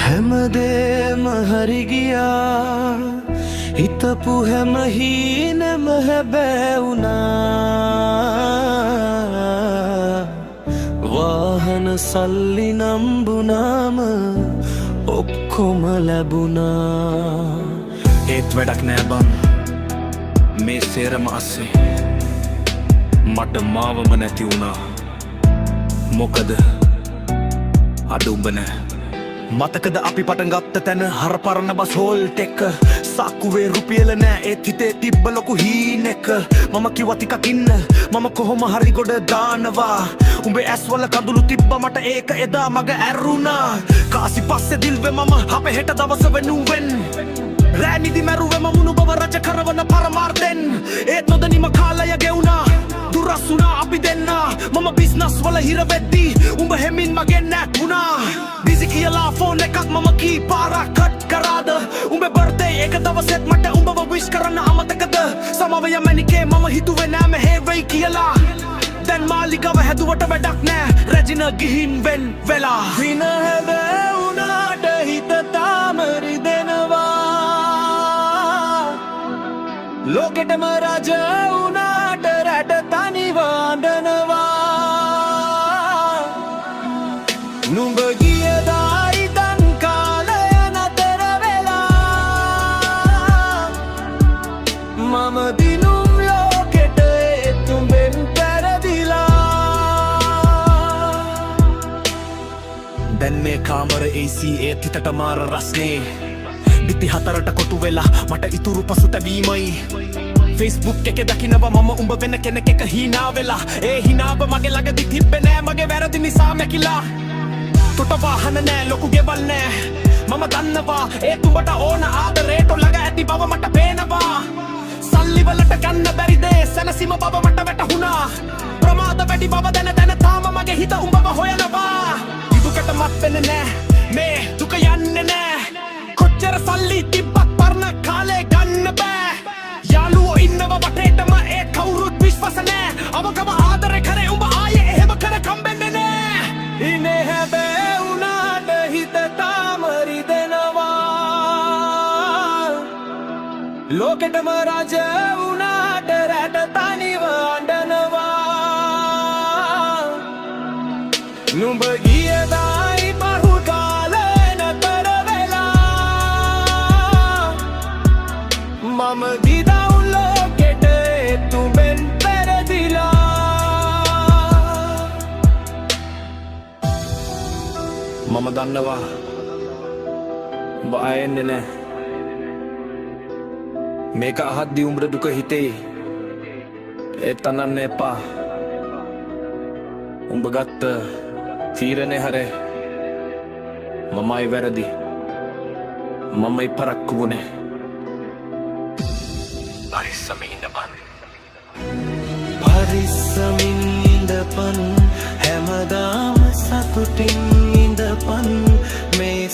හැමදේම හරි ගියා හිතපු හැම හීනම හැබෑ වුණා වාහන සල්ලි නම්බුනාම ඔක්කොම ලැබුණා ඒත් වැඩක් නෑ බං මේ සේරම අස්සේ මට මාවම නැති වුණා මොකද අද උඹ නෑ මතකද අපි පටන් ගත්ත තැන හරපරණ බස් හෝල්ට් එක සාක්කුවේ රුපියල නෑ ඒත් හිතේ තිබ්බ ලොකු හීනෙක මම කිව්වා ටිකක් ඉන්න මම කොහොම හරි ගොඩ දානවා උඹේ ඇස්වල කඳුළු තිබ්බ මට ඒක එදා මග ඇරුණා කාසි පස්සේ දිල්වේ මම අපේ හෙට දවස වෙනුවෙන් රෑනිදි මැරුවේ මමුණු බව රජ කරවන පරමාර්ථෙන් ඒත් නොදැනීම කාලය ගෙවුණා දුරස් වුණා අපි දෙන්නා මම බිස්නස් වල හිර වෙද්දී උඹ හෙමින් මගෙන් නැක්ුණා බිසි කියලා ෆෝන් එකක් මම කී පාරක් කට් කරාද උඹේ බර්ත්ඩේ එක දවසෙත් මට උඹව විශ් කරන්න අමතකද සමවය මැනිකේ මම හිතුවේ නෑ මෙහෙ වෙයි කියලා දැන් මාලිගව හැදුවට වැඩක් නෑ රැජින ගිහින් වෙන් වෙලා වින හැබෑ වුණාට හිත තාම රිදෙනවා ලෝකෙටම රජ වුණාට රැට තනිව අඬනවා නුඹ ගියදා ඉදන් කාලය නතර වෙලා මම දිනුම් ලෝකෙට ඒත් උඹෙන් පැරදිලා දැන් මේ කාමර AC ඒත් හිතට මාර රස්නේ බිත්ති හතරට කොටු වෙලා මට ඉතුරු පසුතැවීමයි Facebook එකේ දකිනවා මම උඹ වෙන කෙනෙක් එක hina වෙලා ඒ hinaව මගේ ළඟදි තිබ්බේ නෑ මගේ වැරදි නිසා මැකිලා තොට වාහන නෑ ලොකු ගෙවල් නෑ මම දන්නවා ඒත් උඹට ඕන ආදරේට ළඟ ඇති බව මට පේනවා සල්ලි වලට ගන්න බැරි දේ සැනසීම බව මට වැටහුණා ප්‍රමාද වැඩි බව දැන තාම මගේ හිත උඹව හොයනවා දුකට මත් වෙන්නේ නෑ මේ දුක යන්නේ නෑ කොච්චර සල්ලි තිබ්බත් පරණ කාලේ ගන්න බෑ යාළුවෝ ඉන්නව වටේටම ඒ කවුරුත් විශ්වාස නෑ අවකම ආදරේ කරේ උඹ ආයේ එහෙම කර කම්බෙන්නේ නෑ ඉනේ හැබෑ වුණාට හිත තාම රිදෙනවා ලෝකෙටම රජ වුණාට රැට තනිව අඬනවා නුඹ ගියදායි පහු කාලේ නතර වෙලා මම දිදවුන් ලෝකෙට ඒත් උඹෙන් පැරදිලා මම දන්නවා උඹ ආයෙන්නේ නෑ මේක අහද්දි උඹට දුක හිතේ ඒත් අනන්න එපා උඹ ගත්ත තීරණේ හැරේ මමයි වැරදි මමයි පරක්කු වුණේ පරිස්සමින් ඉඳපන් පරිස්සමින් ඉඳපන් හැමදාම සතුටින් ඉඳපන් මේ